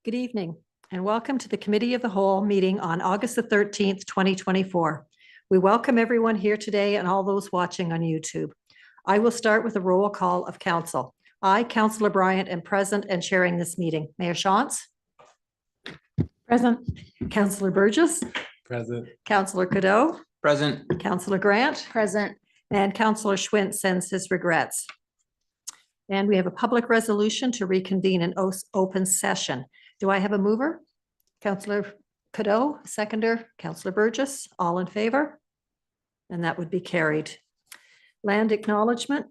Good evening, and welcome to the Committee of the Whole meeting on August the 13th, 2024. We welcome everyone here today and all those watching on YouTube. I will start with a roll call of council. I, Councillor Bryant, am present and chairing this meeting. Mayor Shantz? Present. Councillor Burgess? Present. Councillor Cadeau? Present. Councillor Grant? Present. And Councillor Schwint sends his regrets. And we have a public resolution to reconvene an open session. Do I have a mover? Councillor Cadeau, seconder, Councillor Burgess, all in favor? And that would be carried. Land acknowledgement.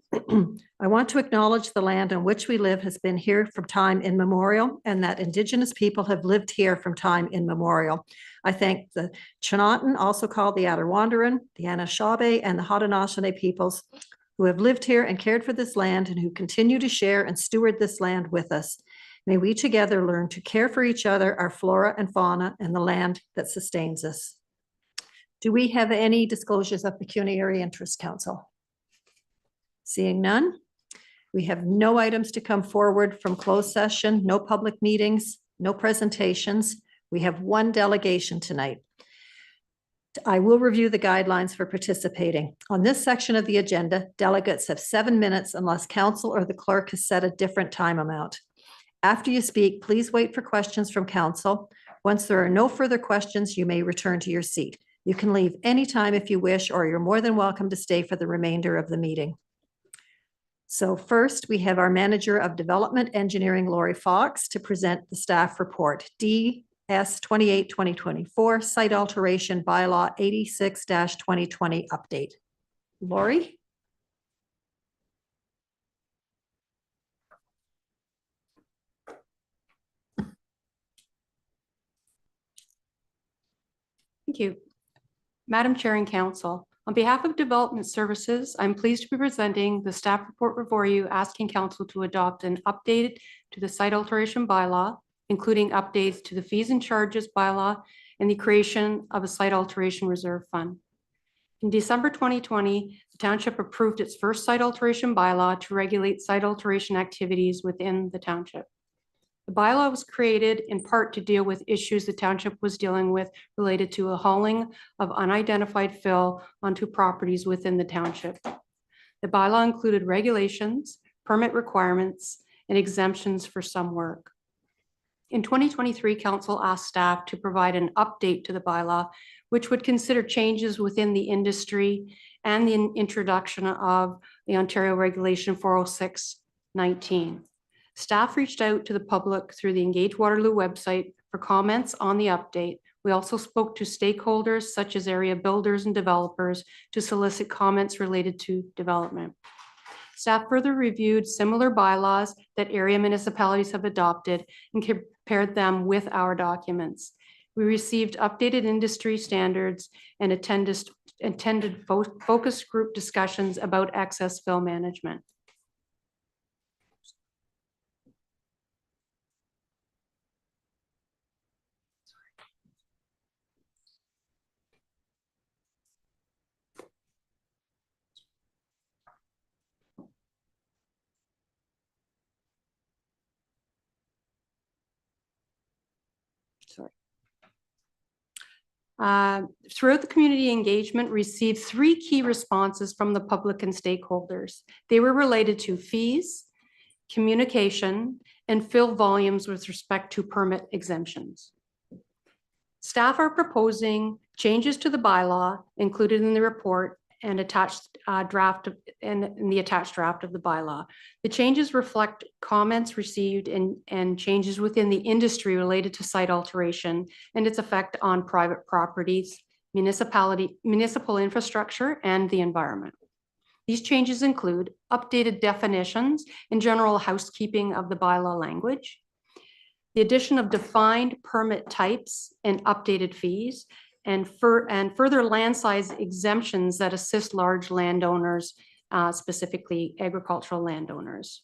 I want to acknowledge the land on which we live has been here from time immemorial, and that Indigenous people have lived here from time immemorial. I thank the Chinantan, also called the Attawandaron, the Anishinaabe, and the Haudenosaunee peoples who have lived here and cared for this land and who continue to share and steward this land with us. May we together learn to care for each other, our flora and fauna, and the land that sustains us. Do we have any disclosures of pecuniary interest, Council? Seeing none, we have no items to come forward from closed session, no public meetings, no presentations. We have one delegation tonight. I will review the guidelines for participating. On this section of the agenda, delegates have 7 minutes unless council or the clerk has set a different time amount. After you speak, please wait for questions from council. Once there are no further questions, you may return to your seat. You can leave anytime if you wish, or you're more than welcome to stay for the remainder of the meeting. So first, we have our Manager of Development Engineering, Lori Fox, to present the staff report, DS 28-2024, Site Alteration Bylaw 86-2020 Update. Lori? Thank you. Madam Chair and Council, on behalf of Development Services, I'm pleased to be presenting the staff report before you, asking Council to adopt an update to the site alteration bylaw, including updates to the fees and charges bylaw and the creation of a site alteration reserve fund. In December 2020, the Township approved its first site alteration bylaw to regulate site alteration activities within the Township. The bylaw was created in part to deal with issues the Township was dealing with related to a hauling of unidentified fill onto properties within the Township. The bylaw included regulations, permit requirements, and exemptions for some work. In 2023, Council asked staff to provide an update to the bylaw, which would consider changes within the industry and the introduction of the Ontario Regulation 406-19. Staff reached out to the public through the Engage Waterloo website for comments on the update. We also spoke to stakeholders such as area builders and developers to solicit comments related to development. Staff further reviewed similar bylaws that area municipalities have adopted and compared them with our documents. We received updated industry standards and attended focus group discussions about excess fill management. Throughout the community engagement, received 3 key responses from the public and stakeholders. They were related to fees, communication, and fill volumes with respect to permit exemptions. Staff are proposing changes to the bylaw included in the report and attached draft of the bylaw. The changes reflect comments received and changes within the industry related to site alteration and its effect on private properties, municipal infrastructure, and the environment. These changes include updated definitions and general housekeeping of the bylaw language, the addition of defined permit types and updated fees, and further land size exemptions that assist large landowners, specifically agricultural landowners.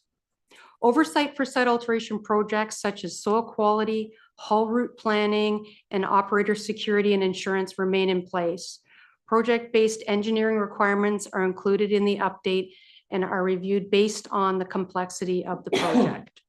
Oversight for site alteration projects such as soil quality, haul route planning, and operator security and insurance remain in place. Project-based engineering requirements are included in the update and are reviewed based on the complexity of the project.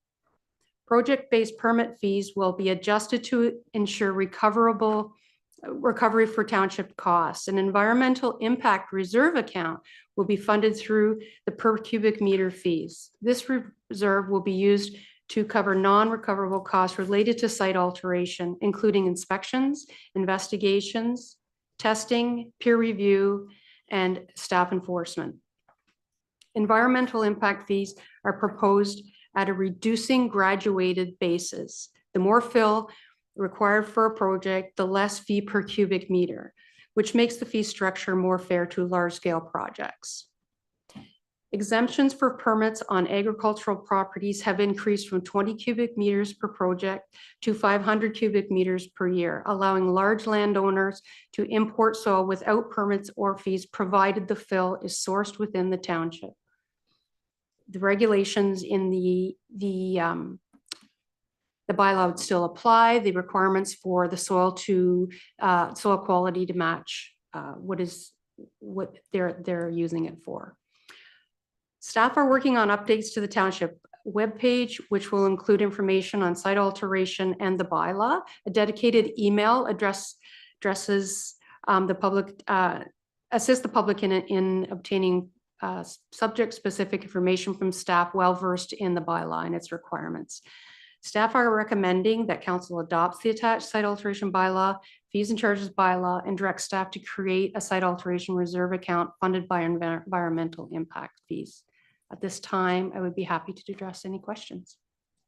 Project-based permit fees will be adjusted to ensure recovery for township costs. An environmental impact reserve account will be funded through the per cubic meter fees. This reserve will be used to cover non-recoverable costs related to site alteration, including inspections, investigations, testing, peer review, and staff enforcement. Environmental impact fees are proposed at a reducing graduated basis. The more fill required for a project, the less fee per cubic meter, which makes the fee structure more fair to large-scale projects. Exemptions for permits on agricultural properties have increased from 20 cubic meters per project to 500 cubic meters per year, allowing large landowners to import soil without permits or fees, provided the fill is sourced within the township. The regulations in the bylaw would still apply. The requirements for the soil quality to match what they're using it for. Staff are working on updates to the township webpage, which will include information on site alteration and the bylaw. A dedicated email addresses the public, assist the public in obtaining subject-specific information from staff well-versed in the bylaw and its requirements. Staff are recommending that council adopts the attached site alteration bylaw, fees and charges bylaw, and direct staff to create a site alteration reserve account funded by environmental impact fees. At this time, I would be happy to address any questions.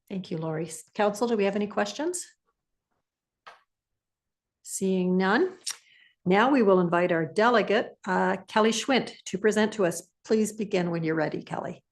Thank you, Lori. Council, do we have any questions? Seeing none. Now we will invite our delegate, Kelly Schwint, to present to us. Please begin when you're ready, Kelly.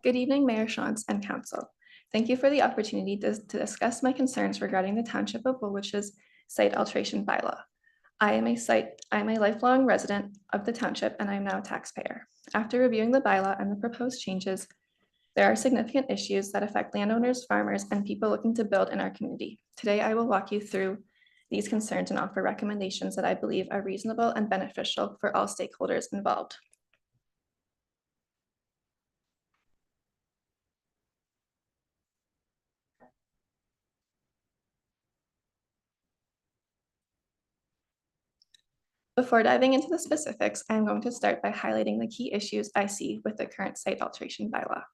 Good evening, Mayor Shantz and Council. Thank you for the opportunity to discuss my concerns regarding the Township of Woolwich's site alteration bylaw. I am a lifelong resident of the township and I am now a taxpayer. After reviewing the bylaw and the proposed changes, there are significant issues that affect landowners, farmers, and people looking to build in our community. Today, I will walk you through these concerns and offer recommendations that I believe are reasonable and beneficial for all stakeholders involved. Before diving into the specifics, I'm going to start by highlighting the key issues I see with the current site alteration bylaw.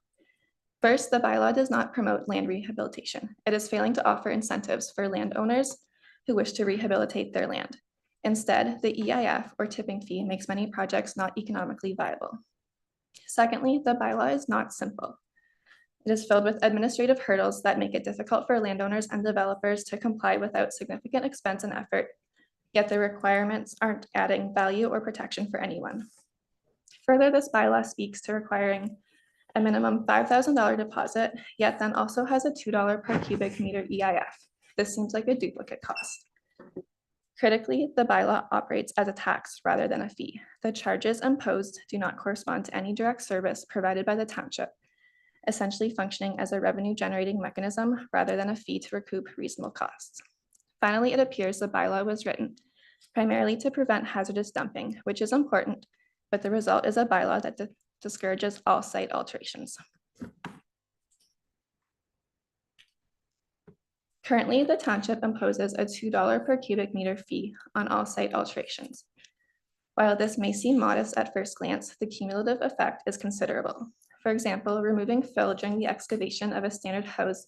First, the bylaw does not promote land rehabilitation. It is failing to offer incentives for landowners who wish to rehabilitate their land. Instead, the EIF or tipping fee makes many projects not economically viable. Secondly, the bylaw is not simple. It is filled with administrative hurdles that make it difficult for landowners and developers to comply without significant expense and effort, yet the requirements aren't adding value or protection for anyone. Further, this bylaw speaks to requiring a minimum $5,000 deposit, yet then also has a $2 per cubic meter EIF. This seems like a duplicate cost. Critically, the bylaw operates as a tax rather than a fee. The charges imposed do not correspond to any direct service provided by the township, essentially functioning as a revenue generating mechanism rather than a fee to recoup reasonable costs. Finally, it appears the bylaw was written primarily to prevent hazardous dumping, which is important, but the result is a bylaw that discourages all site alterations. Currently, the township imposes a $2 per cubic meter fee on all site alterations. While this may seem modest at first glance, the cumulative effect is considerable. For example, removing fill during the excavation of a standard house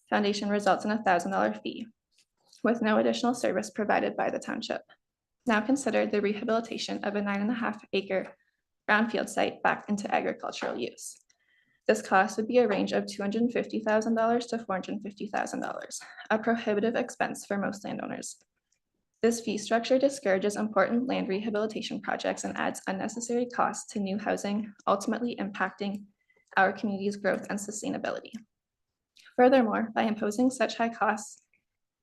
foundation results in a $1,000 fee. with no additional service provided by the township. Now consider the rehabilitation of a 9.5-acre brownfield site back into agricultural use. This cost would be a range of $250,000 to $450,000, a prohibitive expense for most landowners. This fee structure discourages important land rehabilitation projects and adds unnecessary costs to new housing, ultimately impacting our community's growth and sustainability. Furthermore, by imposing such high costs,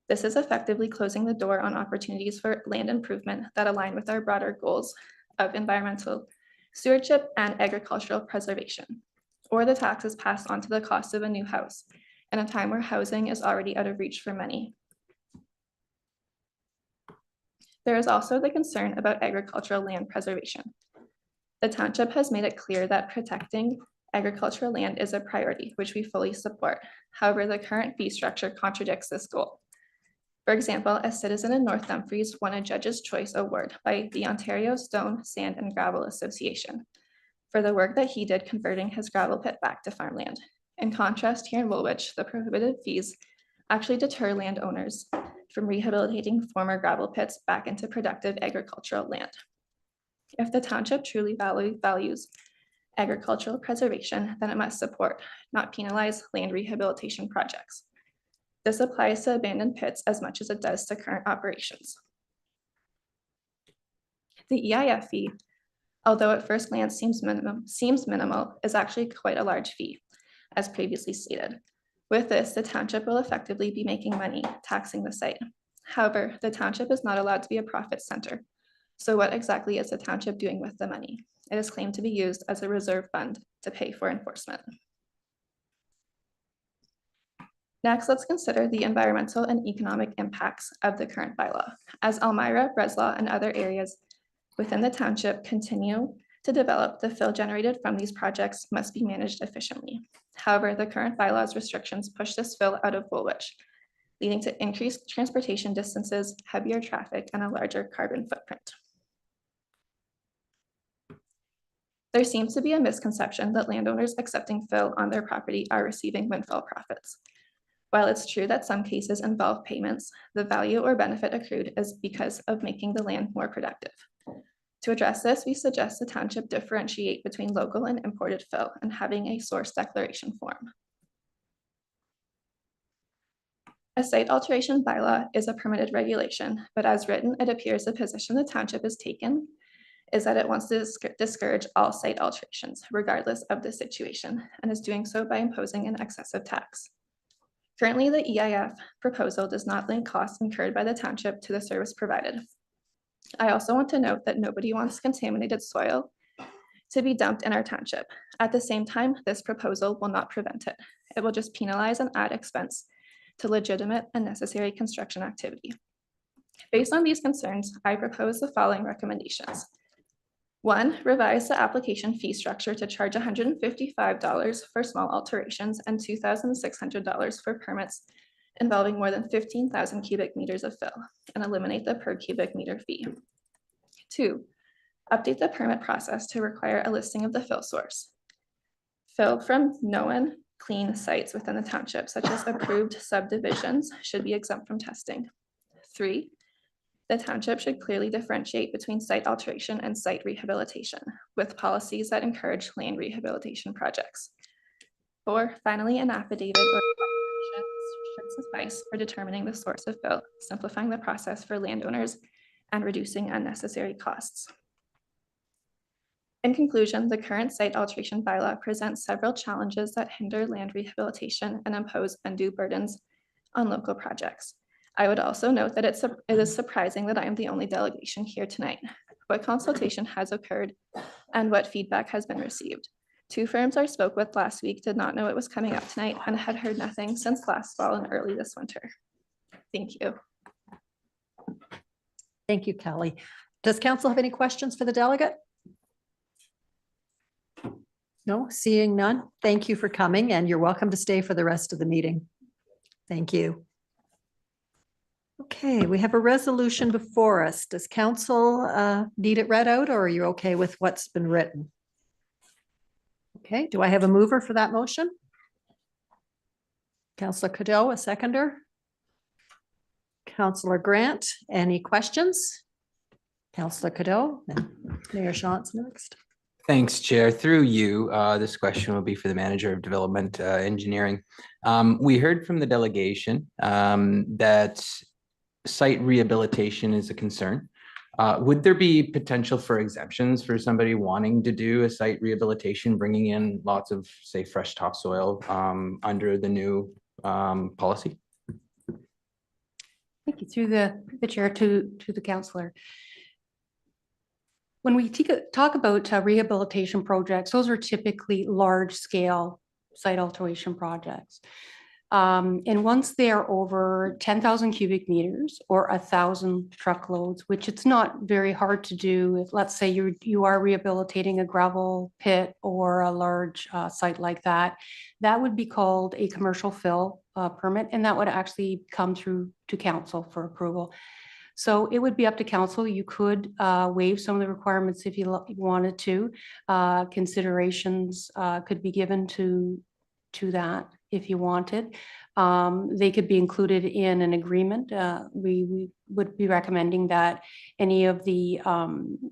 this is effectively closing the door on opportunities for land improvement that align with our broader goals of environmental stewardship and agricultural preservation, or the taxes passed on to the cost of a new house in a time where housing is already out of reach for many. There is also the concern about agricultural land preservation. The township has made it clear that protecting agricultural land is a priority, which we fully support. However, the current fee structure contradicts this goal. For example, a citizen in North Dumfries won a Judge's Choice Award by the Ontario Stone, Sand and Gravel Association for the work that he did converting his gravel pit back to farmland. In contrast, here in Woolwich, the prohibited fees actually deter landowners from rehabilitating former gravel pits back into productive agricultural land. If the township truly values agricultural preservation, then it must support, not penalize, land rehabilitation projects. This applies to abandoned pits as much as it does to current operations. The EIF fee, although at first glance seems minimal, is actually quite a large fee, as previously stated. With this, the township will effectively be making money taxing the site. However, the township is not allowed to be a profit center. So what exactly is the township doing with the money? It is claimed to be used as a reserve fund to pay for enforcement. Next, let's consider the environmental and economic impacts of the current bylaw. As Elmira, Breslau, and other areas within the township continue to develop, the fill generated from these projects must be managed efficiently. However, the current bylaw's restrictions push this fill out of Woolwich, leading to increased transportation distances, heavier traffic, and a larger carbon footprint. There seems to be a misconception that landowners accepting fill on their property are receiving windfall profits. While it's true that some cases involve payments, the value or benefit accrued is because of making the land more productive. To address this, we suggest the township differentiate between local and imported fill and having a source declaration form. A site alteration bylaw is a permitted regulation, but as written, it appears the position the township has taken is that it wants to discourage all site alterations, regardless of the situation, and is doing so by imposing an excessive tax. Currently, the EIF proposal does not link costs incurred by the township to the service provided. I also want to note that nobody wants contaminated soil to be dumped in our township. At the same time, this proposal will not prevent it. It will just penalize and add expense to legitimate and necessary construction activity. Based on these concerns, I propose the following recommendations. 1, revise the application fee structure to charge $155 for small alterations and $2,600 for permits involving more than 15,000 cubic meters of fill, and eliminate the per cubic meter fee. 2, update the permit process to require a listing of the fill source. Fill from known clean sites within the township, such as approved subdivisions, should be exempt from testing. 3, the township should clearly differentiate between site alteration and site rehabilitation, with policies that encourage land rehabilitation projects. 4, finally, an affidavit or should suffice for determining the source of fill, simplifying the process for landowners and reducing unnecessary costs. In conclusion, the current site alteration bylaw presents several challenges that hinder land rehabilitation and impose undue burdens on local projects. I would also note that it is surprising that I am the only delegation here tonight. What consultation has occurred and what feedback has been received? 2 firms I spoke with last week did not know it was coming up tonight and had heard nothing since last fall and early this winter. Thank you. Thank you, Kelly. Does council have any questions for the delegate? No, seeing none. Thank you for coming, and you're welcome to stay for the rest of the meeting. Thank you. Okay, we have a resolution before us. Does council need it read out, or are you okay with what's been written? Okay, do I have a mover for that motion? Councillor Cadeau, a seconder? Councillor Grant, any questions? Councillor Cadeau, and Mayor Shantz next. Thanks, Chair. Through you, this question will be for the Manager of Development Engineering. We heard from the delegation that site rehabilitation is a concern. Would there be potential for exemptions for somebody wanting to do a site rehabilitation, bringing in lots of, say, fresh topsoil under the new policy? Thank you. Through the chair to the councillor. When we talk about rehabilitation projects, those are typically large scale site alteration projects. And once they are over 10,000 cubic meters or 1,000 truckloads, which it's not very hard to do if, let's say, you are rehabilitating a gravel pit or a large site like that, that would be called a commercial fill permit, and that would actually come through to council for approval. So it would be up to council. You could waive some of the requirements if you wanted to. Considerations could be given to that if you wanted. They could be included in an agreement. We would be recommending that any of the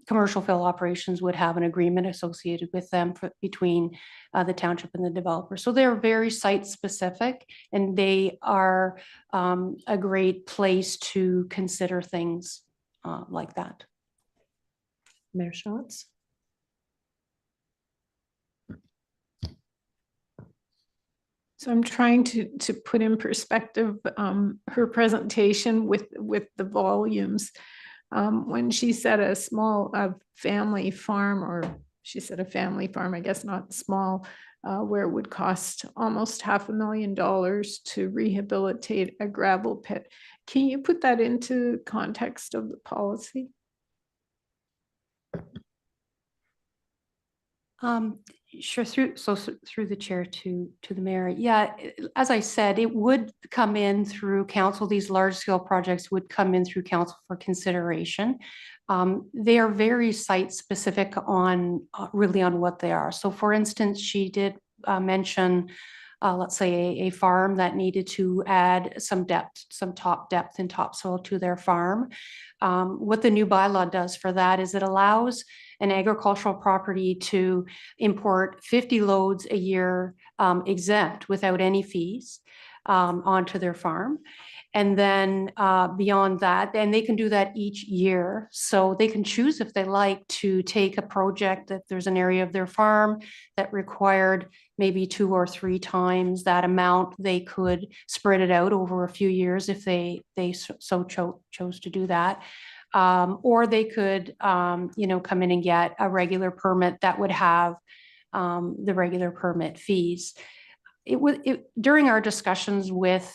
commercial fill operations would have an agreement associated with them between the township and the developer. So they're very site specific, and they are a great place to consider things like that. Mayor Shantz. So I'm trying to put in perspective her presentation with the volumes. When she said a small family farm, or she said a family farm, I guess not small, where it would cost almost $500,000 to rehabilitate a gravel pit. Can you put that into context of the policy? Sure. Through the chair to the mayor. Yeah, as I said, it would come in through council. These large scale projects would come in through council for consideration. They are very site specific on really on what they are. So for instance, she did mention, let's say a farm that needed to add some depth, some top depth and topsoil to their farm. What the new bylaw does for that is it allows an agricultural property to import 50 loads a year exempt without any fees onto their farm. And then beyond that, and they can do that each year. So they can choose if they like to take a project that there's an area of their farm that required maybe 2 or 3 times that amount. They could spread it out over a few years if they chose to do that. Or they could, come in and get a regular permit that would have the regular permit fees. During our discussions with,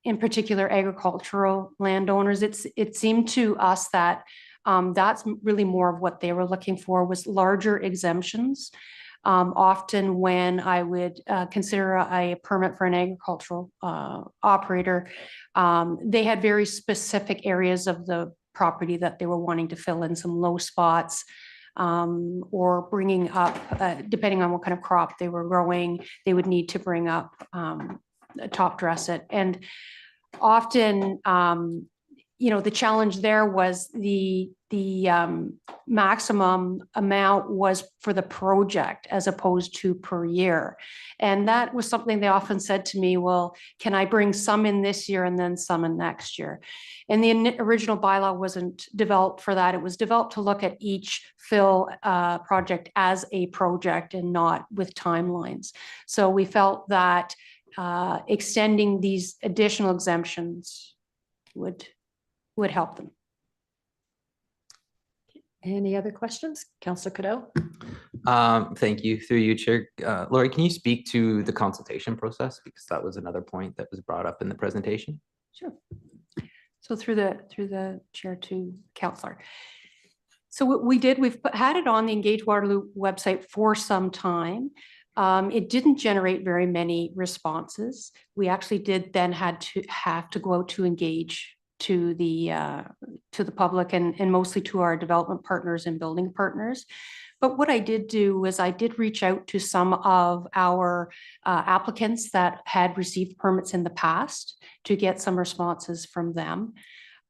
in particular, agricultural landowners, it seemed to us that that's really more of what they were looking for, was larger exemptions. Often when I would consider a permit for an agricultural operator, they had very specific areas of the property that they were wanting to fill in, some low spots, or bringing up, depending on what kind of crop they were growing, they would need to bring up, top dress it. And often, the challenge there was the maximum amount was for the project as opposed to per year. And that was something they often said to me, well, can I bring some in this year and then some in next year? And the original bylaw wasn't developed for that. It was developed to look at each fill project as a project and not with timelines. So we felt that extending these additional exemptions would help them. Any other questions? Councillor Cadeau. Thank you. Through you, Chair. Lori, can you speak to the consultation process? Because that was another point that was brought up in the presentation. Sure. So through the chair to councillor. So what we did, we've had it on the Engage Waterloo website for some time. It didn't generate very many responses. We actually did then have to go out to engage to the public and mostly to our development partners and building partners. But what I did do was I did reach out to some of our applicants that had received permits in the past to get some responses from them.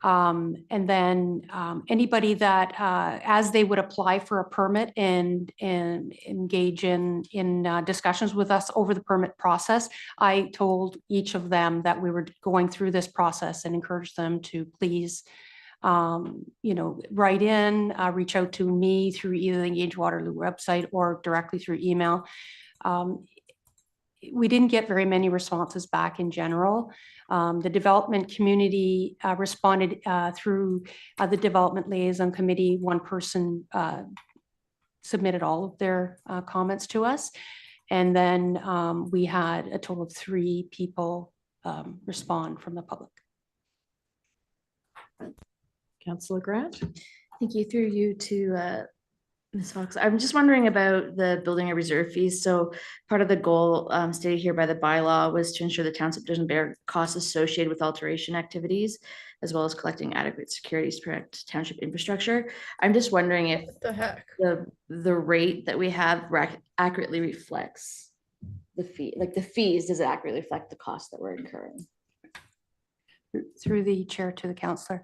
And then anybody that, as they would apply for a permit and engage in discussions with us over the permit process, I told each of them that we were going through this process and encouraged them to please, write in, reach out to me through either the Engage Waterloo website or directly through email. We didn't get very many responses back in general. The development community responded through the Development Liaison Committee. One person submitted all of their comments to us. And then we had a total of 3 people respond from the public. Councillor Grant? Thank you. Through you to Ms. Fox. I'm just wondering about the building a reserve fees. So part of the goal stated here by the bylaw was to ensure the township doesn't bear costs associated with alteration activities, as well as collecting adequate securities to protect township infrastructure. I'm just wondering if The heck? the rate that we have accurately reflects the fee, like the fees, does it accurately reflect the costs that we're incurring? Through the chair to the councillor.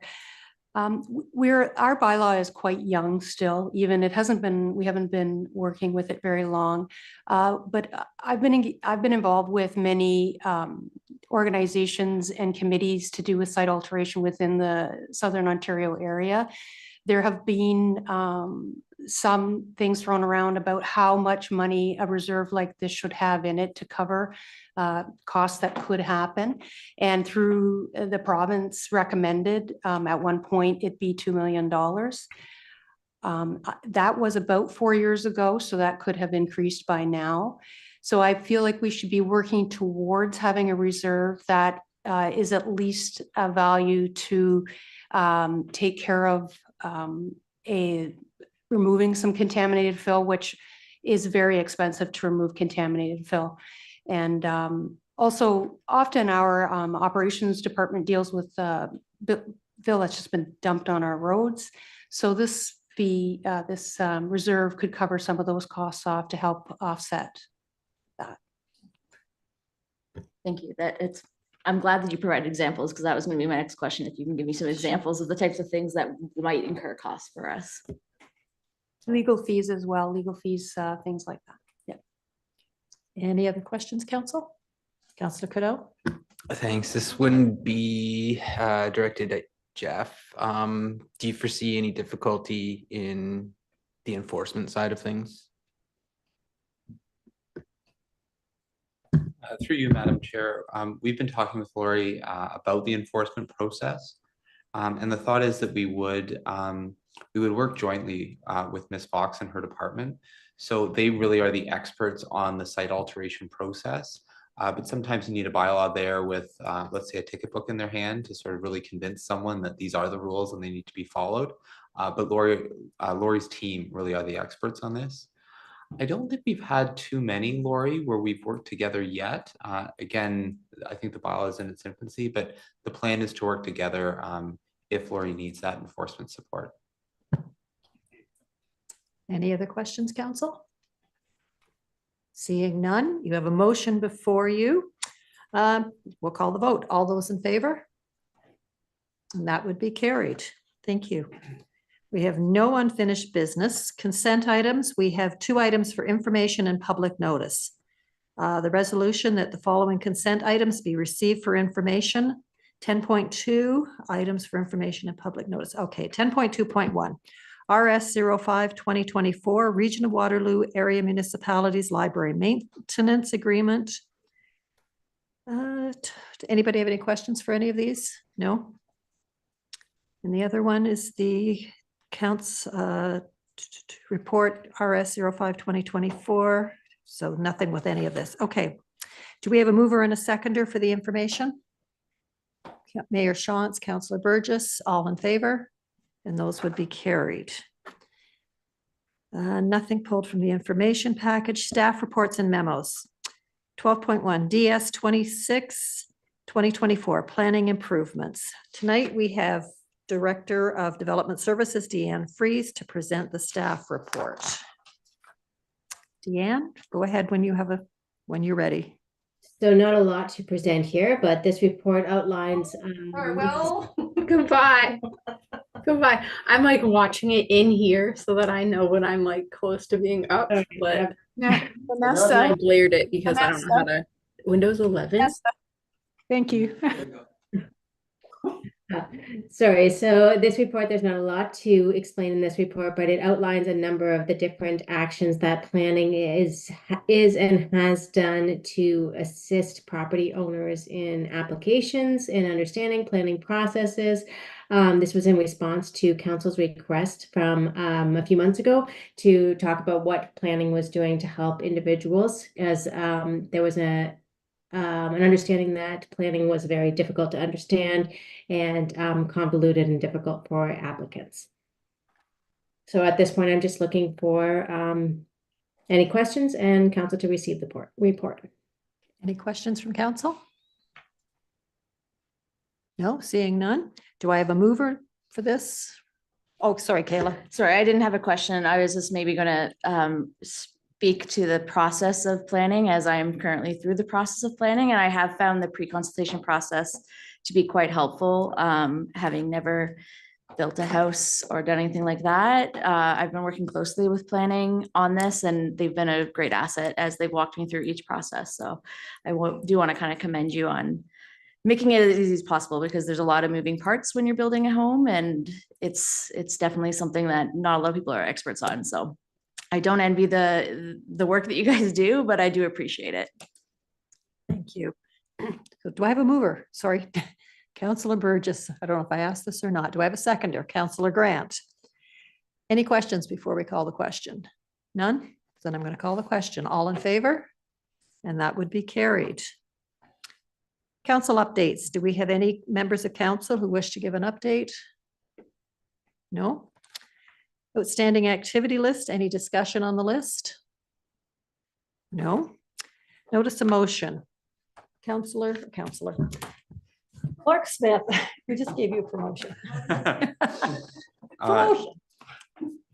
Our bylaw is quite young still, even we haven't been working with it very long. But I've been involved with many organizations and committees to do with site alteration within the Southern Ontario area. There have been some things thrown around about how much money a reserve like this should have in it to cover costs that could happen. And through the province recommended at one point it be $2 million. That was about 4 years ago, so that could have increased by now. So I feel like we should be working towards having a reserve that is at least a value to take care of removing some contaminated fill, which is very expensive to remove contaminated fill. And also often our operations department deals with fill that's just been dumped on our roads. So this fee, this reserve could cover some of those costs off to help offset that. Thank you. I'm glad that you provided examples, because that was going to be my next question. If you can give me some examples of the types of things that might incur costs for us. Legal fees as well, legal fees, things like that. Yeah. Any other questions, council? Councillor Cadeau? Thanks. This wouldn't be directed at Jeff. Do you foresee any difficulty in the enforcement side of things? Through you, Madam Chair, we've been talking with Lori about the enforcement process. And the thought is that we would work jointly with Ms. Fox and her department. So they really are the experts on the site alteration process. But sometimes you need a bylaw there with, let's say, a ticket book in their hand to sort of really convince someone that these are the rules and they need to be followed. But Lori's team really are the experts on this. I don't think we've had too many, Lori, where we've worked together yet. Again, I think the bylaw is in its infancy, but the plan is to work together if Lori needs that enforcement support. Any other questions, council? Seeing none, you have a motion before you. We'll call the vote. All those in favor? And that would be carried. Thank you. We have no unfinished business. Consent items. We have 2 items for information and public notice. The resolution that the following consent items be received for information. 10.2 items for information and public notice. Okay, 10.2.1. RS 05-2024 Region of Waterloo Area Municipalities Library Maintenance Agreement. Anybody have any questions for any of these? No? And the other one is the counts report RS 05-2024. So nothing with any of this. Okay. Do we have a mover and a seconder for the information? Mayor Shantz, Councillor Burgess, all in favor? And those would be carried. Nothing pulled from the information package. Staff reports and memos. 12.1 DS 26-2024 Planning Improvements. Tonight we have Director of Development Services, Deanne Fries, to present the staff report. Deanne, go ahead when when you're ready. So not a lot to present here, but this report outlines. Goodbye. Goodbye. I'm like watching it in here so that I know when I'm like close to being up, Okay, but yeah. I blared it because I don't know how to. Windows 11. Thank you. Sorry, so this report, there's not a lot to explain in this report, but it outlines a number of the different actions that planning is and has done to assist property owners in applications and understanding planning processes. This was in response to council's request from a few months ago to talk about what planning was doing to help individuals, as there was an understanding that planning was very difficult to understand and convoluted and difficult for applicants. So at this point, I'm just looking for any questions and council to receive the report. Any questions from council? No, seeing none. Do I have a mover for this? Oh, sorry, Kayla. Sorry, I didn't have a question. I was just maybe gonna speak to the process of planning, as I am currently through the process of planning, and I have found the pre-consultation process to be quite helpful, having never built a house or done anything like that. I've been working closely with planning on this, and they've been a great asset as they've walked me through each process. So I do want to kind of commend you on making it as easy as possible, because there's a lot of moving parts when you're building a home, and it's definitely something that not a lot of people are experts on. So I don't envy the work that you guys do, but I do appreciate it. Thank you. So do I have a mover? Sorry, Councillor Burgess. I don't know if I asked this or not. Do I have a seconder? Councillor Grant. Any questions before we call the question? None? Then I'm going to call the question. All in favor? And that would be carried. Council updates. Do we have any members of council who wish to give an update? No? Outstanding activity list. Any discussion on the list? No? Notice of motion. Counselor. Clark Smith, we just gave you a promotion. Promotion.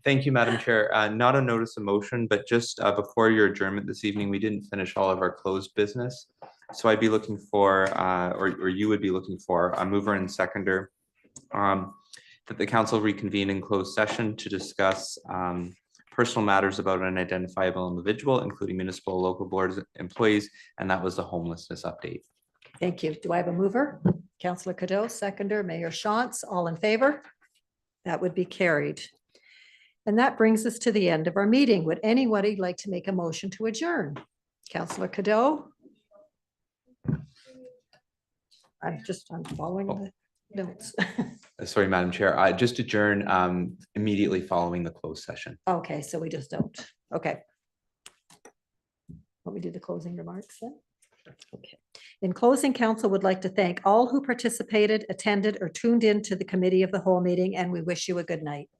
Thank you, Madam Chair. Not a notice of motion, but just before your adjournment this evening, we didn't finish all of our closed business. So I'd be looking for, or you would be looking for, a mover and seconder, that the council reconvene in closed session to discuss personal matters about an identifiable individual, including municipal local boards employees, and that was the homelessness update. Thank you. Do I have a mover? Councillor Cadeau, seconder, Mayor Shantz, all in favor? That would be carried. And that brings us to the end of our meeting. Would anybody like to make a motion to adjourn? Councillor Cadeau? I'm following the notes. Sorry, Madam Chair, just adjourn immediately following the closed session. Okay, so we just don't. Okay. Let me do the closing remarks then. Okay. In closing, council would like to thank all who participated, attended, or tuned in to the committee of the whole meeting, and we wish you a good night.